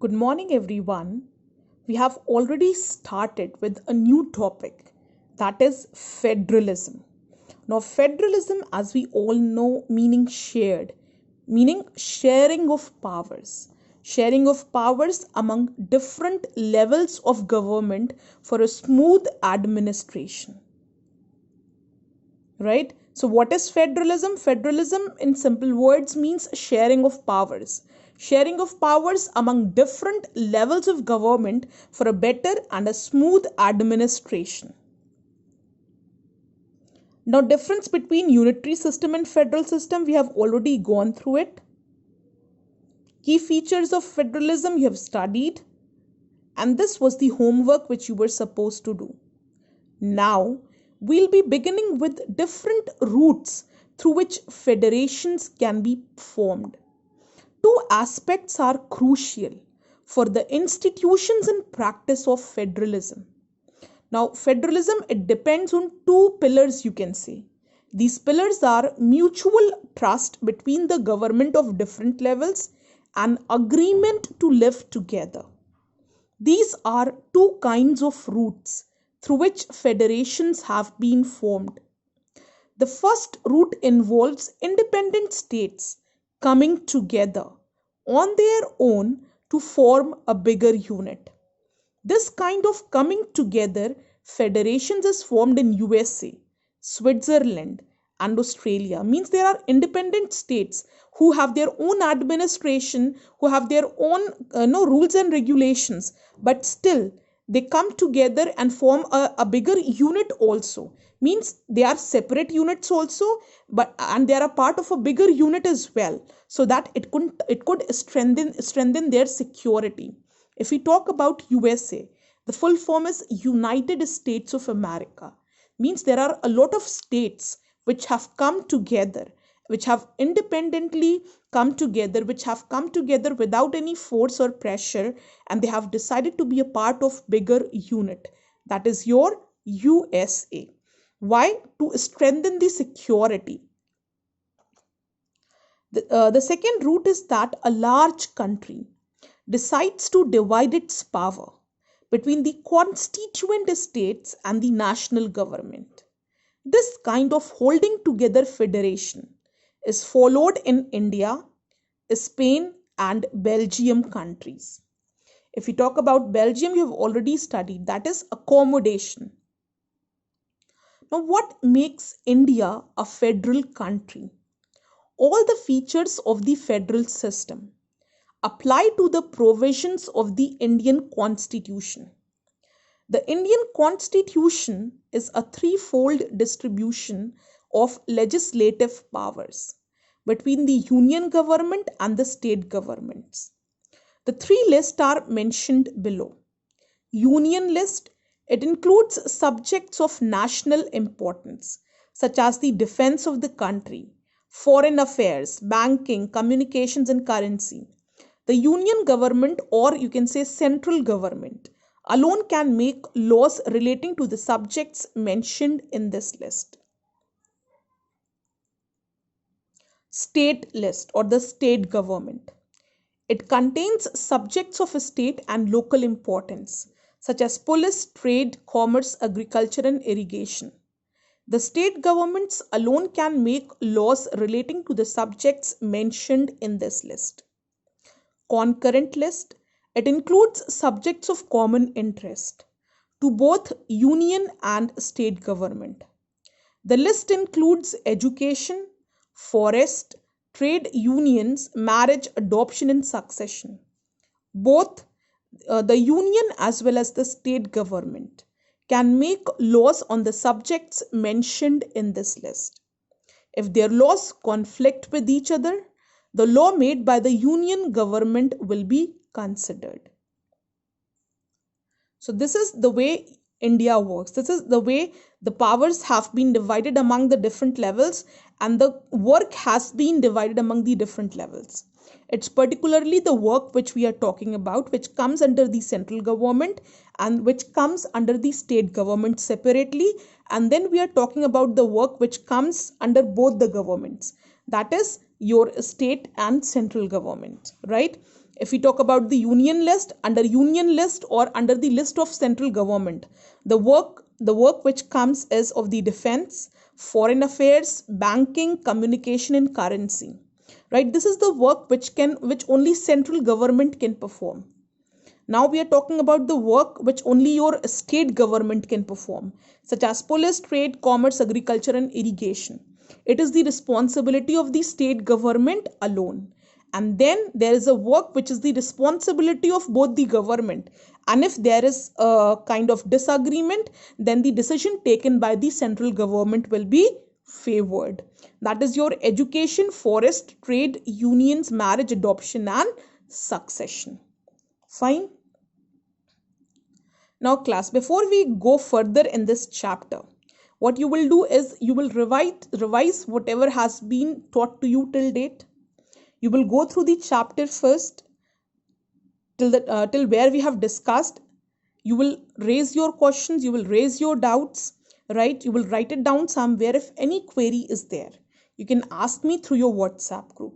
Good morning, everyone. We have already started with a new topic, that is federalism. Now, federalism, as we all know, meaning sharing of powers among different levels of government for a smooth administration. Right? So, what is federalism? Federalism, in simple words, means sharing of powers. Sharing of powers among different levels of government for a better and a smooth administration. Now, difference between unitary system and federal system, we have already gone through it. Key features of federalism you have studied, and this was the homework which you were supposed to do. Now, we'll be beginning with different routes through which federations can be formed. Two aspects are crucial for the institutions and practice of federalism. Now, federalism, it depends on two pillars, you can say. These pillars are mutual trust between the government of different levels and agreement to live together. These are two kinds of routes through which federations have been formed. The first route involves independent states coming together on their own to form a bigger unit. This kind of coming together federations is formed in USA, Switzerland and Australia. Means there are independent states who have their own administration, who have their own rules and regulations, but still they come together and form a bigger unit also. Means they are separate units also, and they are a part of a bigger unit as well, so that it could strengthen their security. If we talk about USA, the full form is United States of America. Means there are a lot of states which have come together, which have independently come together, which have come together without any force or pressure, and they have decided to be a part of bigger unit. That is your USA. Why? To strengthen the security. The second route is that a large country decides to divide its power between the constituent states and the national government. This kind of holding together federation is followed in India, Spain, and Belgium countries. If we talk about Belgium, you have already studied, that is accommodation. Now, what makes India a federal country? All the features of the federal system apply to the provisions of the Indian Constitution. The Indian Constitution is a threefold distribution of legislative powers between the union government and the state governments. The three lists are mentioned below. Union list, it includes subjects of national importance such as the defense of the country, foreign affairs, banking, communications and currency. The union government, or you can say central government, alone can make laws relating to the subjects mentioned in this list. State list or the state government. It contains subjects of a state and local importance such as police, trade, commerce, agriculture and irrigation. The state governments alone can make laws relating to the subjects mentioned in this list. Concurrent list, it includes subjects of common interest to both union and state government. The list includes education, forest, trade unions, marriage, adoption and succession. Both the union as well as the state government can make laws on the subjects mentioned in this list. If their laws conflict with each other, the law made by the union government will be considered. So this is the way India works. This is the way the powers have been divided among the different levels and the work has been divided among the different levels. It's particularly the work which we are talking about, which comes under the central government and which comes under the state government separately. And then we are talking about the work which comes under both the governments. That is your state and central government, right? If we talk about the union list, under union list or under the list of central government, the work which comes is of the defense, foreign affairs, banking, communication and currency. Right? This is the work which only central government can perform. Now we are talking about the work which only your state government can perform, such as police, trade, commerce, agriculture, and irrigation. It is the responsibility of the state government alone. And then there is a work which is the responsibility of both the government. And if there is a kind of disagreement, then the decision taken by the central government will be favored. That is your education, forest, trade, unions, marriage, adoption, and succession. Fine. Now class, before we go further in this chapter, what you will do is you will revise whatever has been taught to you till date. You will go through the chapter first till where we have discussed. You will raise your questions, you will raise your doubts, right? You will write it down somewhere. If any query is there, you can ask me through your WhatsApp group.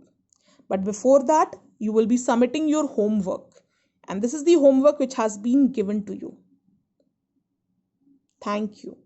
But before that, you will be submitting your homework. And this is the homework which has been given to you. Thank you.